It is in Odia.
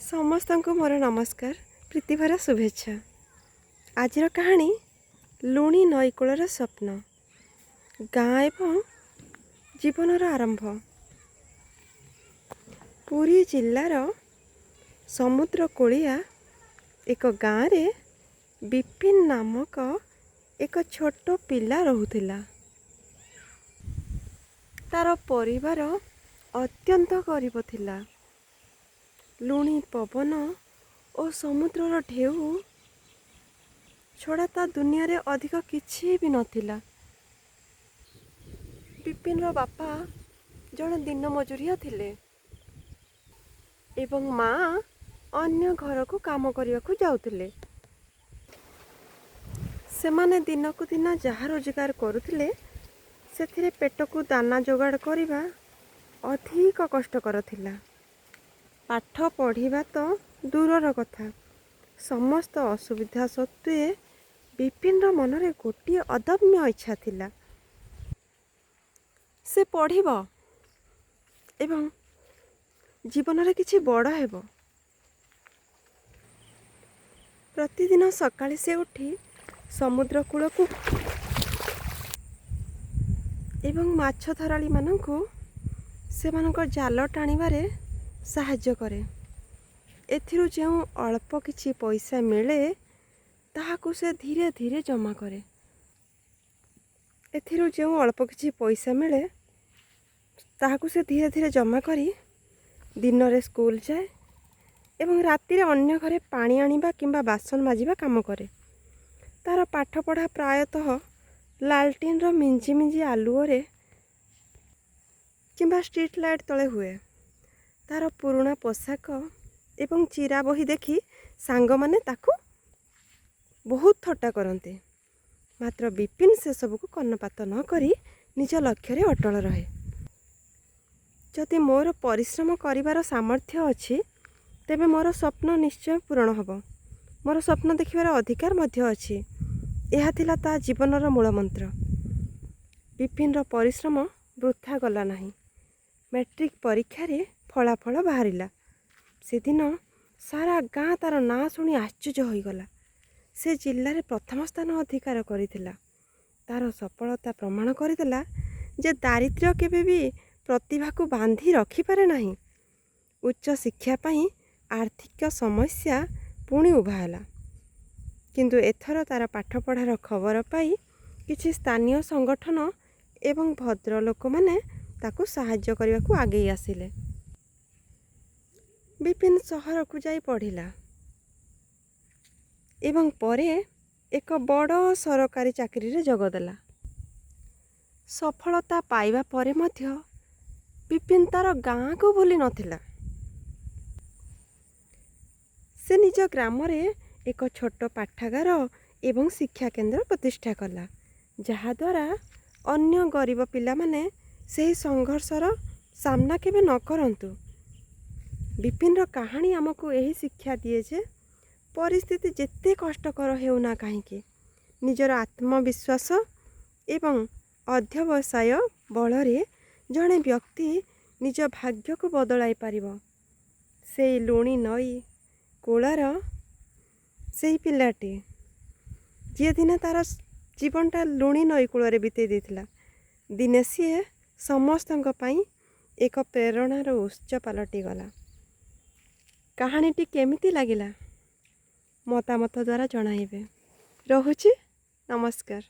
ସମସ୍ତଙ୍କୁ ମୋର ନମସ୍କାର, ପ୍ରୀତି ଭରା ଶୁଭେଚ୍ଛା। ଆଜିର କାହାଣୀ ଲୁଣି ନଈକୂଳର ସ୍ୱପ୍ନ, ଗାଁ ଏବଂ ଜୀବନର ଆରମ୍ଭ। ପୁରୀ ଜିଲ୍ଲାର ସମୁଦ୍ର କୂଳିଆ ଏକ ଗାଁରେ ବିପିନ ନାମକ ଏକ ଛୋଟ ପିଲା ରହୁଥିଲା। ତାର ପରିବାର ଅତ୍ୟନ୍ତ ଗରିବ ଥିଲା। ଲୁଣି ପବନ ଓ ସମୁଦ୍ରର ଢେଉ ଛଡ଼ା ତା ଦୁନିଆରେ ଅଧିକ କିଛି ବି ନଥିଲା। ବିପିନର ବାପା ଜଣେ ଦିନ ମଜୁରିଆ ଥିଲେ ଏବଂ ମା ଅନ୍ୟ ଘରକୁ କାମ କରିବାକୁ ଯାଉଥିଲେ। ସେମାନେ ଦିନକୁ ଦିନ ଯାହା ରୋଜଗାର କରୁଥିଲେ ସେଥିରେ ପେଟକୁ ଦାନା ଯୋଗାଡ଼ କରିବା ଅଧିକ କଷ୍ଟକର ଥିଲା। ପାଠ ପଢ଼ିବା ତ ଦୂରର କଥା, ସମସ୍ତ ଅସୁବିଧା ସତ୍ତ୍ୱେ ବିପିନର ମନରେ ଗୋଟିଏ ଅଦମ୍ୟ ଇଚ୍ଛା ଥିଲା। ସେ ପଢ଼ିବ ଏବଂ ଜୀବନରେ କିଛି ବଡ଼ ହେବ। ପ୍ରତିଦିନ ସକାଳେ ସେ ଉଠି ସମୁଦ୍ର କୂଳକୁ ଏବଂ ମାଛ ଧରାଳୀମାନଙ୍କୁ ସେମାନଙ୍କ ଜାଲ ଟାଣିବାରେ ସାହାଯ୍ୟ କରେ। ଏଥିରୁ ଯେଉଁ ଅଳ୍ପ କିଛି ପଇସା ମିଳେ ତାହାକୁ ସେ ଧୀରେ ଧୀରେ ଜମା କରେ। ଜମା କରି ଦିନରେ ସ୍କୁଲ ଯାଏ ଏବଂ ରାତିରେ ଅନ୍ୟ ଘରେ ପାଣି ଆଣିବା କିମ୍ବା ବାସନ ମାଜିବା କାମ କରେ। ତାର ପାଠପଢ଼ା ପ୍ରାୟତଃ ଲାଲଟିନ୍ର ମିଞ୍ଜି ମିଞ୍ଜି ଆଲୁଅରେ କିମ୍ବା ଷ୍ଟ୍ରିଟ୍ ଲାଇଟ୍ ତଳେ ହୁଏ। ତାର ପୁରୁଣା ପୋଷାକ ଏବଂ ଚିରା ବହି ଦେଖି ସାଙ୍ଗମାନେ ତାକୁ ବହୁତ ଥଟ୍ଟା କରନ୍ତି। ମାତ୍ର ବିପିନ ସେସବୁକୁ କର୍ଣ୍ଣପାତ ନ କରି ନିଜ ଲକ୍ଷ୍ୟରେ ଅଟଳ ରହେ। ଯଦି ମୋର ପରିଶ୍ରମ କରିବାର ସାମର୍ଥ୍ୟ ଅଛି ତେବେ ମୋର ସ୍ୱପ୍ନ ନିଶ୍ଚୟ ପୂରଣ ହେବ। ମୋର ସ୍ୱପ୍ନ ଦେଖିବାର ଅଧିକାର ମଧ୍ୟ ଅଛି। ଏହା ଥିଲା ତା ଜୀବନର ମୂଳମନ୍ତ୍ର। ବିପିନର ପରିଶ୍ରମ ବୃଥା ଗଲା ନାହିଁ। ମ୍ୟାଟ୍ରିକ ପରୀକ୍ଷାରେ ଫଳାଫଳ ବାହାରିଲା। ସେଦିନ ସାରା ଗାଁ ତାର ନାଁ ଶୁଣି ଆଶ୍ଚର୍ଯ୍ୟ ହୋଇଗଲା। ସେ ଜିଲ୍ଲାରେ ପ୍ରଥମ ସ୍ଥାନ ଅଧିକାର କରିଥିଲା। ତାର ସଫଳତା ପ୍ରମାଣ କରିଦେଲା ଯେ ଦାରିଦ୍ର୍ୟ କେବେ ବି ପ୍ରତିଭାକୁ ବାନ୍ଧି ରଖିପାରେ ନାହିଁ। ଉଚ୍ଚ ଶିକ୍ଷା ପାଇଁ ଆର୍ଥିକ ସମସ୍ୟା ପୁଣି ଉଭା ହେଲା। କିନ୍ତୁ ଏଥର ତାର ପାଠପଢ଼ାର ଖବର ପାଇ କିଛି ସ୍ଥାନୀୟ ସଂଗଠନ ଏବଂ ଭଦ୍ରଲୋକମାନେ ତାକୁ ସାହାଯ୍ୟ କରିବାକୁ ଆଗେଇ ଆସିଲେ। ବିପିନ ସହରକୁ ଯାଇ ପଢ଼ିଲା ଏବଂ ପରେ ଏକ ବଡ଼ ସରକାରୀ ଚାକିରିରେ ଯୋଗ ଦେଲା। ସଫଳତା ପାଇବା ପରେ ମଧ୍ୟ ବିପିନ ତାର ଗାଁକୁ ଭୁଲି ନଥିଲା। ସେ ନିଜ ଗ୍ରାମରେ ଏକ ଛୋଟ ପାଠାଗାର ଏବଂ ଶିକ୍ଷା କେନ୍ଦ୍ର ପ୍ରତିଷ୍ଠା କଲା, ଯାହାଦ୍ୱାରା ଅନ୍ୟ ଗରିବ ପିଲାମାନେ ସେହି ସଂଘର୍ଷର ସାମ୍ନା କେବେ ନ କରନ୍ତୁ। ବିପିନର କାହାଣୀ ଆମକୁ ଏହି ଶିକ୍ଷା ଦିଏ ଯେ ପରିସ୍ଥିତି ଯେତେ କଷ୍ଟକର ହେଉନା କାହିଁକି, ନିଜର ଆତ୍ମବିଶ୍ୱାସ ଏବଂ ଅଧ୍ୟବସାୟ ବଳରେ ଜଣେ ବ୍ୟକ୍ତି ନିଜ ଭାଗ୍ୟକୁ ବଦଳାଇ ପାରିବ। ସେଇ ଲୁଣି ନଈ କୂଳର ସେହି ପିଲାଟି ଯିଏ ଦିନେ ତାର ଜୀବନଟା ଲୁଣି ନଈ କୂଳରେ ବିତେଇ ଦେଇଥିଲା, ଦିନେ ସିଏ ସମସ୍ତଙ୍କ ପାଇଁ ଏକ ପ୍ରେରଣାର ଉତ୍ସ ପାଲଟିଗଲା। କାହାଣୀଟି କେମିତି ଲାଗିଲା ମତାମତ ଦ୍ୱାରା ଜଣାଇବେ। ରହୁଛି, ନମସ୍କାର।